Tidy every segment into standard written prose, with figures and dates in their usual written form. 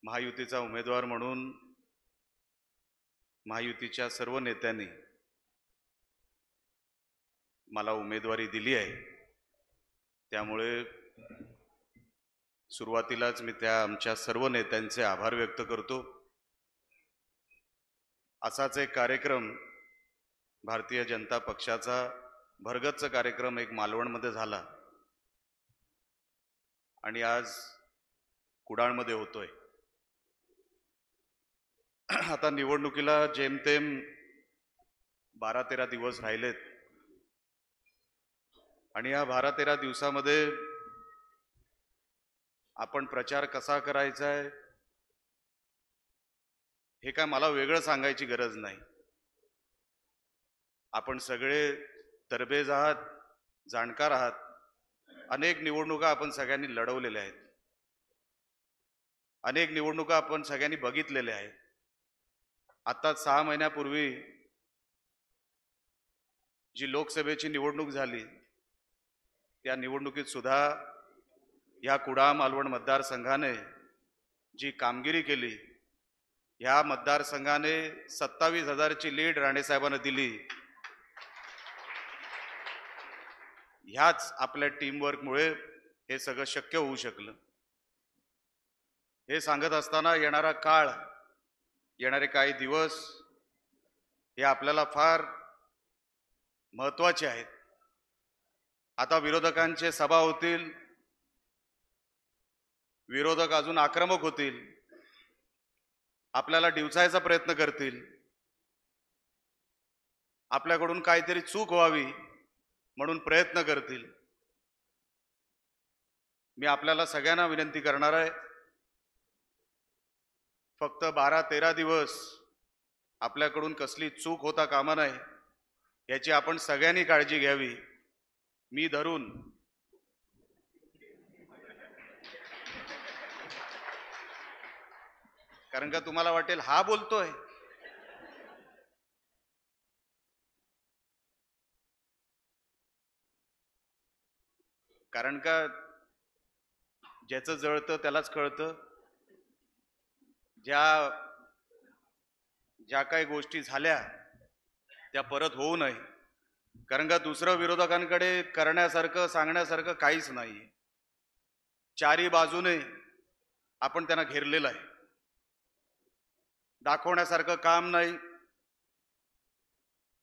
महायुतीचा उमेदवार म्हणून महायुतीच्या सर्व नेत्यांनी मला उमेदवारी दिली आहे। त्यामुळे सुरुवातीलाच मी त्या आमच्या सर्व नेत्यांचे आभार व्यक्त करतो। असाच एक कार्यक्रम भारतीय जनता पक्षाचा भरगच्च कार्यक्रम एक मालवणमध्ये झाला आणि आज कुडाळमध्ये होतोय। आता निवडणुकीला जेमतेम 12-13 दिवस राहिलेत आणि या 12-13 दिवसामध्ये आपण प्रचार कसा करायचा आहे हे काय मला वेगळं सांगायची गरज नाही। आपण सगळे तरबेज आहात, जाणकार आहात। अनेक निवडणुका आपण सगळ्यांनी लढवलेल्या आहेत, अनेक निवडणुका आपण सगळ्यांनी बघितलेल्या आहेत। आता 6 महिन्यापूर्वी जी लोकसभेची निवडणूक झाली त्या निवडणुकीत सुद्धा या कुडाळ मालवण मतदारसंघाने जी कामगिरी केली, या मतदारसंघाने 27,000ची लीड राणेसाहेबांना दिली। ह्याच आपल्या टीमवर्कमुळे हे सगळं शक्य होऊ शकलं। हे सांगत असताना येणारा काळ, येणारे काही दिवस हे आपल्याला फार महत्त्वाचे आहेत। आता विरोधकांचे सभा होतील, विरोधक अजून आक्रमक होतील, आपल्याला डिवचायचा प्रयत्न करतील, आपल्याकडून काहीतरी चूक व्हावी म्हणून प्रयत्न करतील। मी आपल्याला सगळ्यांना विनंती करणार आहे, फक्त 12-13 दिवस आपल्याकडून कसली चूक होता कामा नये याची आपण सगळ्यांनी काळजी घ्यावी। मी धरून कारण का तुम्हाला वाटेल हा बोलतोय, कारण का ज्याचं जळतं त्यालाच कळतं। ज्या काही गोष्टी झाल्या त्या परत होऊ नये, कारण का दुसरं विरोधकांकडे करण्यासारखं सांगण्यासारखं काहीच नाही। चारी बाजूने आपण त्यांना घेरलेलं आहे, दाखवण्यासारखं काम नाही।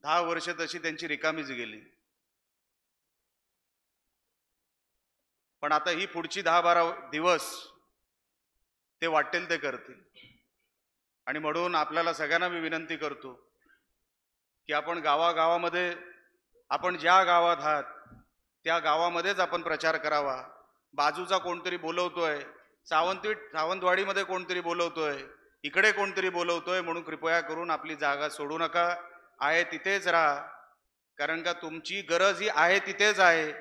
10 वर्ष तशी त्यांची रिकामीच गेली, पण आता ही पुढची 10-12 दिवस ते वाटेल ते करतील। आणि म्हणून आपल्याला सगळ्यांना मी विनंती करतो की आपण गावागावामध्ये, आपण ज्या गावात आहात त्या गावामध्येच आपण प्रचार करावा। बाजूचा कोणतरी बोलवतोय, सावंतवाडीमध्ये कोणतरी बोलवतोय, इकडे कोणतरी बोलवतोय म्हणून कृपया करून आपली जागा सोडू नका, आहे तिथेच राहा। कारण का तुमची गरज ही आहे तिथेच आहे।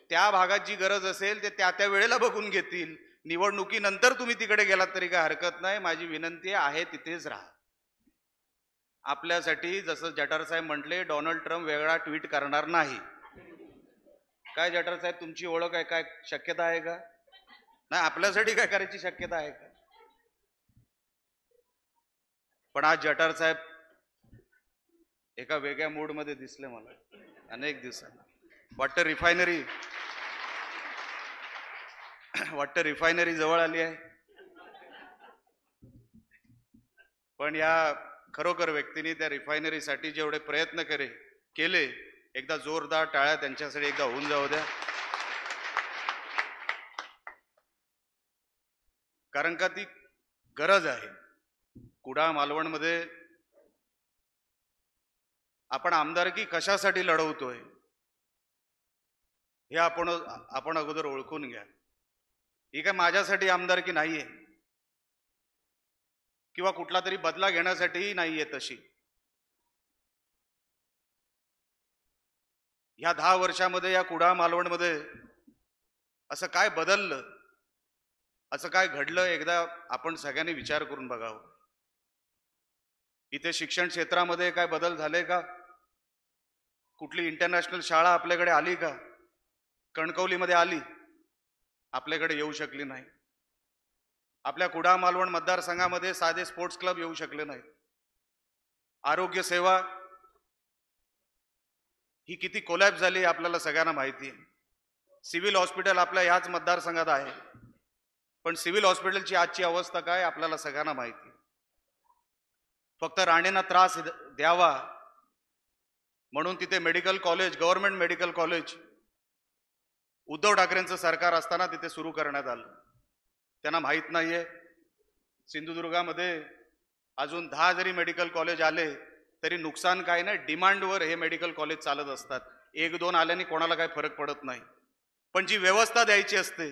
त्या भागात जी गरज असेल ते त्या त्या वेळेला बघून घेतील। निवडणुकीनंतर तुम्ही तिकडे गेलात तरी काय हरकत नाही। माझी विनंती आहे तिथेच राहा। आपल्यासाठी जसं जठार साहेब म्हटले, डोनाल्ड ट्रम्प वेगळा ट्विट करणार नाही। काय जठार साहेब तुमची ओळख आहे, काय शक्यता आहे का? नाही, आपल्यासाठी काय करायची शक्यता आहे का? पण आज जठार साहेब एका वेगळ्या मूड मध्ये दिसले मला अनेक दिवसांना। वाटतं रिफायनरी जवळ आली आहे। पण या खरोखर व्यक्तीने त्या रिफायनरीसाठी जेवढे प्रयत्न केले, एकदा जोरदार टाळ्या त्यांच्यासाठी एकदा होऊन जाऊ द्या। कारण का ती गरज आहे। कुडाळ मालवणमध्ये आपण आमदारकी कशासाठी लढवतोय हे आपण अगोदर ओळखून घ्या। ही काय माझ्यासाठी आमदारकी नाहीये किंवा कुठला तरी बदला घेण्यासाठीही नाहीये तशी। या 10 वर्षामध्ये या कुडाळ मालवणमध्ये असं काय बदललं, असं काय घडलं, एकदा आपण सगळ्यांनी विचार करून बघावं। इथे शिक्षण क्षेत्रामध्ये काय बदल झाले का? कुठली इंटरनॅशनल शाळा आपल्याकडे आली का? कणकवलीमध्ये आली, आपल्याकडे येऊ शकली नाही। आपल्या कुडाळ मालवण मतदारसंघामध्ये साधे स्पोर्ट्स क्लब येऊ शकले नाहीत. आरोग्य सेवा ही किती कोलॅप्स झाली हे आपल्याला सगळ्यांना माहिती आहे. सिव्हिल हॉस्पिटल आपल्या याच मतदारसंघात आहे, पण सिव्हिल हॉस्पिटलची आजची अवस्था काय आपल्याला सगळ्यांना माहिती आहे. फक्त राणेंना त्रास द्यावा म्हणून तिथे medical college, government medical college Uddhav ठाकरेंचं सरकार असताना तिथे सुरू करण्यात आलं. त्यांना माहीत नाहीये सिंधुदुर्गामध्ये अजून 10 जरी मेडिकल कॉलेज आले तरी नुकसान काय नाही, डिमांडवर हे मेडिकल कॉलेज चालत असतात. 1-2 आल्याने कोणाला काही फरक पडत नाही. पण जी व्यवस्था द्यायची असते,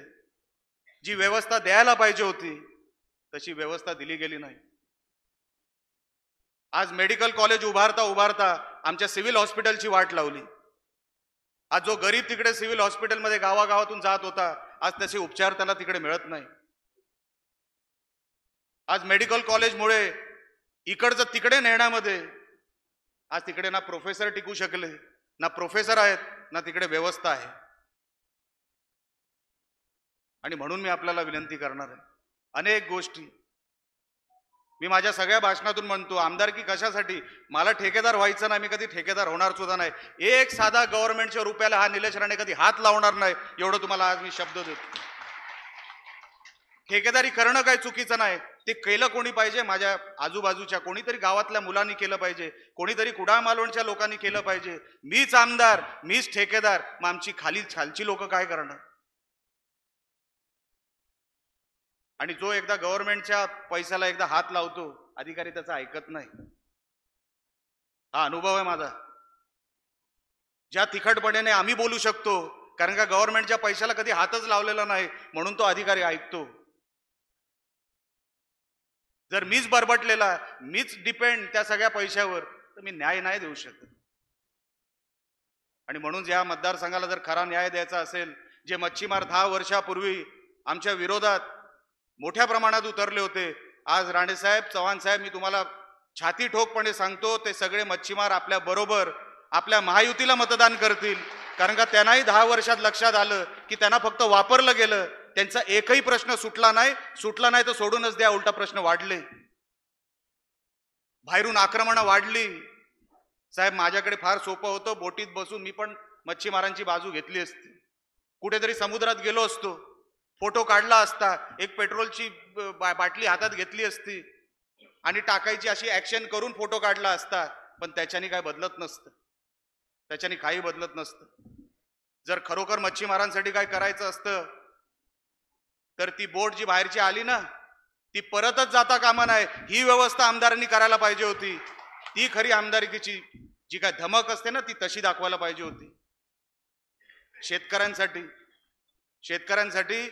जी व्यवस्था द्यायला पाहिजे होती, तशी व्यवस्था दिली गेली नाही. आज मेडिकल कॉलेज उभारता आमच्या सिव्हिल हॉस्पिटलची वाट लावली. आज जो गरीब तिकडे सिव्हिल हॉस्पिटलमध्ये गावागावातून जात होता, आज त्याचे उपचार त्याला तिकडे मिळत नाही. आज मेडिकल कॉलेजमुळे इकडचं तिकडे नेण्यामध्ये आज तिकडे ना प्रोफेसर टिकू शकले, ना प्रोफेसर आहेत, ना तिकडे व्यवस्था आहे. आणि म्हणून मी आपल्याला विनंती करणार आहे, अनेक गोष्टी मी माझ्या सगळ्या भाषणातून म्हणतो. आमदारकी कशासाठी? मला ठेकेदार व्हायचं नाही, मी कधी ठेकेदार होणार सुद्धा नाही. एक साधा गव्हर्नमेंटच्या रुपयाला हा निलेश राणे कधी हात लावणार नाही, एवढं तुम्हाला आज मी शब्द देतो. ठेकेदारी करणं काही चुकीचं नाही, ते केलं कोणी पाहिजे, माझ्या आजूबाजूच्या कोणीतरी गावातल्या मुलांनी केलं पाहिजे, कोणीतरी कुडाळ मालवणच्या लोकांनी केलं पाहिजे. मीच आमदार, मीच ठेकेदार, मग आमची खालची लोक काय करणार? आणि जो एकदा गव्हर्नमेंटच्या पैशाला एकदा हात लावतो, अधिकारी त्याचा ऐकत नाही. हा अनुभव आहे माझा. ज्या तिखटपणाने आम्ही बोलू शकतो, कारण का गव्हर्नमेंटच्या पैशाला कधी हातच लावलेला नाही, म्हणून तो अधिकारी ऐकतो. जर मीच बरबटलेला, मीच डिपेंड त्या सगळ्या पैशावर, तर मी न्याय नाही देऊ शकत. आणि म्हणून या मतदारसंघाला जर खरा न्याय द्यायचा असेल, जे मच्छीमार 10 वर्षापूर्वी आमच्या विरोधात मोठ्या प्रमाणात उतरले होते, आज राणेसाहेब, चव्हाण साहेब, मी तुम्हाला छाती ठोकपणे सांगतो, ते सगळे मच्छीमार आपल्या बरोबर आपल्या महायुतीला मतदान करतील. कारण का त्यांनाही 10 वर्षात लक्षात आलं की त्यांना फक्त वापरलं गेलं, त्यांचा एकही प्रश्न सुटला नाही तर सोडूनच द्या, उलटा प्रश्न वाढले, बाहेरून आक्रमणं वाढली. साहेब, माझ्याकडे फार सोपं होतं, बोटीत बसून मी पण मच्छीमारांची बाजू घेतली असती, कुठेतरी समुद्रात गेलो असतो, फोटो काढला असता, एक पेट्रोलची बाटली हातात घेतली असती आणि टाकायची अशी ऍक्शन करून फोटो काढला असता. पण त्याच्याने काय बदलत नसतं, त्याच्याने काही बदलत नसतं. जर खरोखर मच्छीमारांसाठी काय करायचं असतं तर ती बोट जी बाहेरची आली ना, ती परतच जाता कामा नये, ही व्यवस्था आमदारांनी करायला पाहिजे होती. ती खरी आमदारकीची जी काय धमक असते ना, ती तशी दाखवायला पाहिजे होती. शेतकऱ्यांसाठी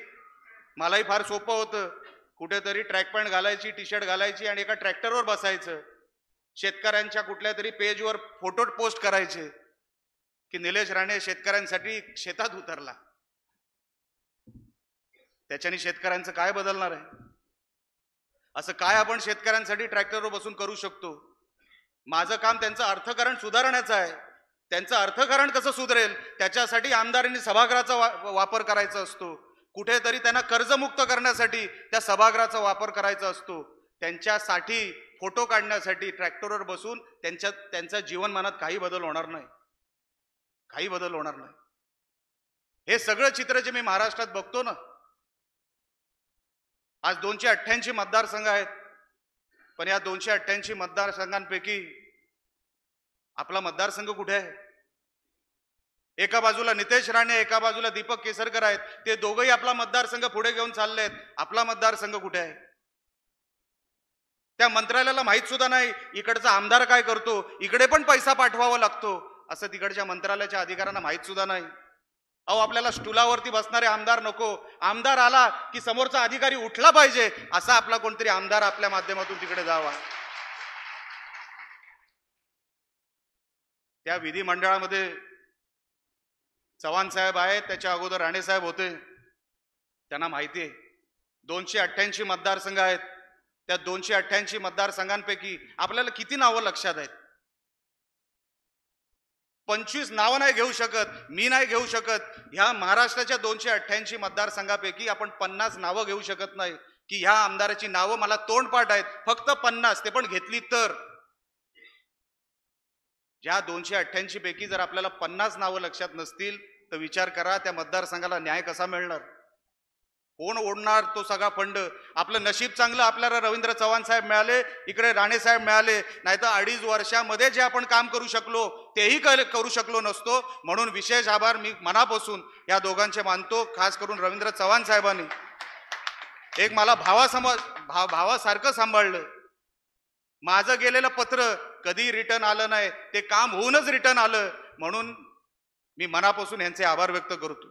मलाही फार सोपं होतं, कुठेतरी ट्रॅक पॅन्ट घालायची, टी शर्ट घालायची आणि एका ट्रॅक्टरवर बसायचं, शेतकऱ्यांच्या कुठल्या तरी पेजवर फोटो पोस्ट करायचे की निलेश राणे शेतकऱ्यांसाठी शेतात उतरला. त्याच्याने शेतकऱ्यांचं काय बदलणार आहे? असं काय आपण शेतकऱ्यांसाठी ट्रॅक्टरवर बसून करू शकतो? माझं काम त्यांचं अर्थकारण सुधारण्याचं आहे. त्यांचं अर्थकारण कसं सुधरेल त्याच्यासाठी आमदारांनी सभागृहाचा वापर करायचा असतो, कुठेतरी त्यांना कर्जमुक्त करण्यासाठी त्या सभागृहाचा वापर करायचा असतो. त्यांच्यासाठी फोटो काढण्यासाठी ट्रॅक्टरवर बसून त्यांच्या जीवनमानात काही बदल होणार नाही, काही बदल होणार नाही. हे सगळं चित्र जे मी महाराष्ट्रात बघतो ना, आज 288 मतदारसंघ आहेत, पण या 288 मतदारसंघांपैकी आपला मतदारसंघ कुठे आहे? एका बाजूला नितेश राणे, एका बाजूला दीपक केसरकर आहेत, ते दोघंही आपला मतदारसंघ पुढे घेऊन चालले आहेत. आपला मतदारसंघ कुठे आहे? त्या मंत्रालयाला माहित सुद्धा नाही इकडचा आमदार काय करतो, इकडे पण पैसा पाठवावा लागतो असं तिकडच्या मंत्रालयाच्या अधिकाऱ्यांना माहित सुद्धा नाही. अहो, आपल्याला स्टुलावरती बसणारे आमदार नको, आमदार आला की समोरचा अधिकारी उठला पाहिजे, असा आपला कोणतरी आमदार आपल्या माध्यमातून तिकडे जावा. त्या विधिमंडळामध्ये चव्हाण साहेब आहेत, त्याच्या अगोदर राणे साहेब होते, त्यांना माहिती आहे 288 मतदारसंघ आहेत. त्या 288 मतदारसंघांपैकी आपल्याला किती नावं लक्षात आहेत? 25 नावं नाही घेऊ शकत, मी नाही घेऊ शकत. ह्या महाराष्ट्राच्या 288 मतदारसंघापैकी आपण 50 नावं घेऊ शकत नाही की ह्या आमदाराची नावं मला तोंडपाठ आहेत, फक्त 50 ते पण घेतली तर. ज्या 288 पैकी जर आपल्याला 50 नावं लक्षात नसतील तर विचार करा त्या मतदारसंघाला न्याय कसा मिळणार? कोण ओढणार तो सगळा फंड? आपलं नशीब चांगलं, आपल्याला रवींद्र चव्हाण साहेब मिळाले, इकडे राणे साहेब मिळाले, नाहीतर 2.5 वर्षामध्ये जे आपण काम करू शकलो तेही करू शकलो नसतो. म्हणून विशेष आभार मी मनापासून या दोघांचे मानतो. खास करून रवींद्र चव्हाण साहेबांनी एक मला भावासारखं सांभाळलं. माझं गेलेलं पत्र कधी रिटर्न आलं नाही, ते काम होऊनच रिटर्न आलं. म्हणून मी मनापासून यांचे आभार व्यक्त करतो.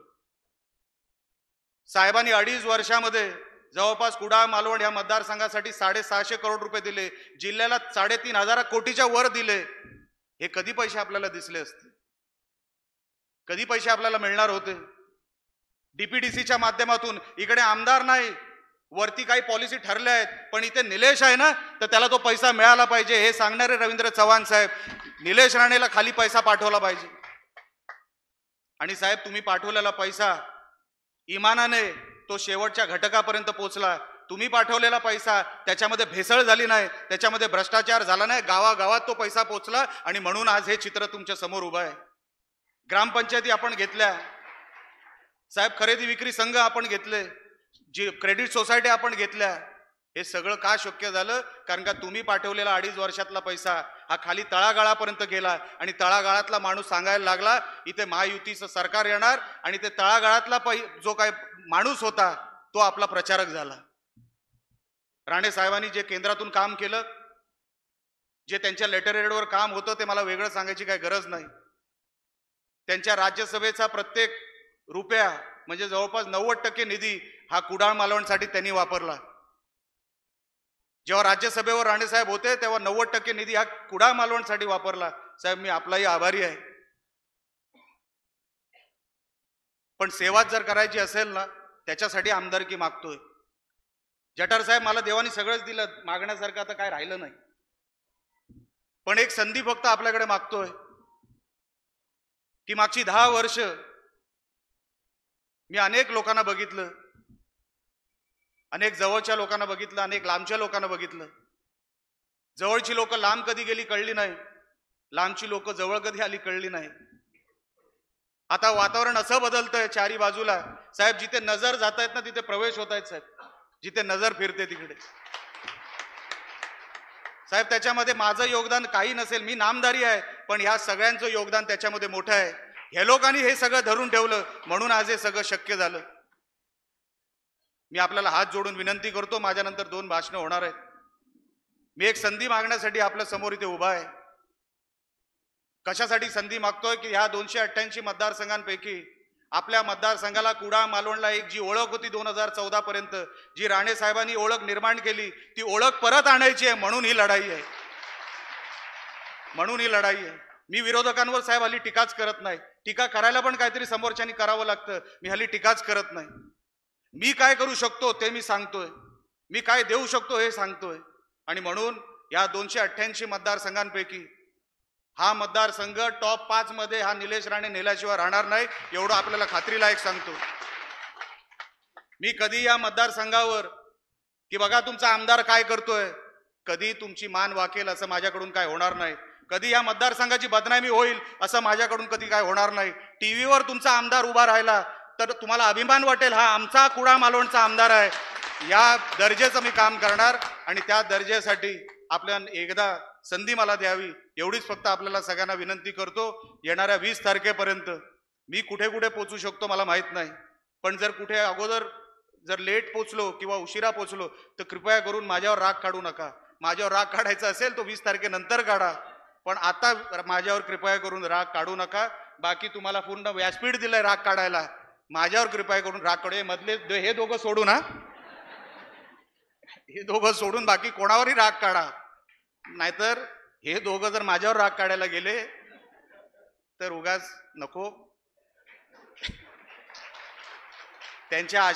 साहेबांनी 2.5 वर्षामध्ये जवळपास कुडाळ मालवण या मतदारसंघासाठी 650 करोड रुपये दिले, जिल्ह्याला 3,500 कोटीच्या वर दिले. हे कधी पैसे आपल्याला दिसले असते? कधी पैसे आपल्याला मिळणार होते? डीपीडीसीच्या माध्यमातून. इकडे आमदार नाही, वरती काही पॉलिसी ठरल्या आहेत, पण इथे निलेश आहे ना, तर त्याला तो पैसा मिळाला पाहिजे हे सांगणारे रवींद्र चव्हाण साहेब. निलेश राणेला खाली पैसा पाठवला पाहिजे. आणि साहेब, तुम्ही पाठवलेला पैसा इमानाने तो शेवटच्या घटकापर्यंत पोहोचला. तुम्ही पाठवलेला पैसा त्याच्यामध्ये भेसळ झाली नाही, त्याच्यामध्ये भ्रष्टाचार झाला नाही, गावागावात तो पैसा पोहोचला. आणि म्हणून आज हे चित्र तुमच्या समोर उभं आहे. ग्रामपंचायती आपण घेतल्या साहेब, खरेदी विक्री संघ आपण घेतले, जी क्रेडिट सोसायटी आपण घेतल्या. हे सगळं का शक्य झालं? कारण का तुम्ही पाठवलेला 2.5 वर्षातला पैसा हा खाली तळागाळापर्यंत गेला. आणि तळागाळातला माणूस सांगायला लागला इथे महायुतीचं सरकार येणार, आणि ते तळागाळातला जो काय माणूस होता तो आपला प्रचारक झाला. राणे साहेबांनी जे केंद्रातून काम केलं, जे त्यांच्या लेटर हेडवर काम होतं, ते मला वेगळं सांगायची काही गरज नाही. त्यांच्या राज्यसभेचा प्रत्येक रुपया म्हणजे जवळपास 90% निधी हा कुडाळ मालवणसाठी त्यांनी वापरला. जेव्हा राज्यसभेवर राणे साहेब होते तेव्हा 90% निधी हा कुडाळ मालवणसाठी वापरला. साहेब, मी आपलाही आभारी आहे. पण सेवा जर करायची असेल ना, त्याच्यासाठी आमदारकी मागतोय. जठार साहेब, मला देवानी सगळंच दिलं, मागण्यासारखं आता काय राहिलं नाही. पण एक संधी फक्त आपल्याकडे मागतोय की मागची 10 वर्ष मी अनेक लोकांना बघितलं, अनेक जवळच्या लोकांना बघितलं, अनेक लांबच्या लोकांना बघितलं. जवळची लोक लांब कधी गेली कळली नाही, लांबची लोक जवळ कधी आली कळली नाही. आता वातावरण असं बदलतंय चारी बाजूला साहेब, जिथे नजर जात आहेत ना तिथे प्रवेश होत आहेत साहेब. जिथे नजर फिरते तिकडे साहेब, त्याच्यामध्ये माझं योगदान काही नसेल, मी नामधारी आहे, पण ह्या सगळ्यांचं योगदान त्याच्यामध्ये मोठं आहे. हे लोकांनी हे सगळं धरून ठेवलं, म्हणून आज हे सगळं शक्य झालं. मी आपल्याला हात जोडून विनंती करतो, माझ्यानंतर 2 भाषणं होणार आहेत. मी एक संधी मागण्यासाठी आपल्या समोर इथे उभा आहे. कशासाठी संधी मागतोय की ह्या 288 मतदारसंघांपैकी आपल्या मतदारसंघाला कुडाळ मालवणला एक जी ओळख होती 2014 पर्यंत, जी राणे साहेबांनी ओळख निर्माण केली, ती ओळख परत आणायची आहे. म्हणून ही लढाई आहे, म्हणून ही लढाई आहे. मी विरोधकांवर साहेब हल्ली टीकाच करत नाही. टीका करायला पण काहीतरी समोरच्यानी करावं लागतं. मी हल्ली टीकाच करत नाही. मी काय करू शकतो ते मी सांगतोय, मी काय देऊ शकतो हे सांगतोय. आणि म्हणून या 288 मतदारसंघांपैकी हा मतदारसंघ टॉप 5 मध्ये हा निलेश राणे नेल्याशिवाय राहणार नाही, एवढं आपल्याला खात्रीलायक सांगतो. मी कधी या मतदारसंघावर की बघा तुमचा आमदार काय करतोय, कधी तुमची मान वाकेल असं माझ्याकडून काय होणार नाही. कधी या मतदारसंघाची बदनामी होईल असं माझ्याकडून कधी काय होणार नाही. टीव्हीवर तुमचा आमदार उभा राहिला तर तुम्हाला अभिमान वाटेल, हा आमचा कुडाळ मालवणचा आमदार आहे. या दर्जाचं मी काम करणार आणि त्या दर्जासाठी आपल्याला एकदा संधी मला द्यावी, एवढीच फक्त आपल्याला सगळ्यांना विनंती करतो. येणाऱ्या 20 तारखेपर्यंत मी कुठे कुठे पोहोचू शकतो मला माहित नाही, पण जर कुठे अगोदर जर लेट पोचलो किंवा उशिरा पोचलो तर कृपया करून माझ्यावर राग काढू नका. माझ्यावर राग काढायचा असेल तो 20 तारखेनंतर काढा, पण आता माझ्यावर कृपया करून राग काढू नका. बाकी तुम्हाला पूर्ण व्यासपीठ दिलंय राग काढायला, माझ्यावर कृपया करून राग काढू. मधले हे दोघं सोडून, हे दोघं सोडून बाकी कोणावरही राग काढा. नाहीतर हे दोघं जर माझ्यावर राग काढायला गेले तर उगाच नको. त्यांच्या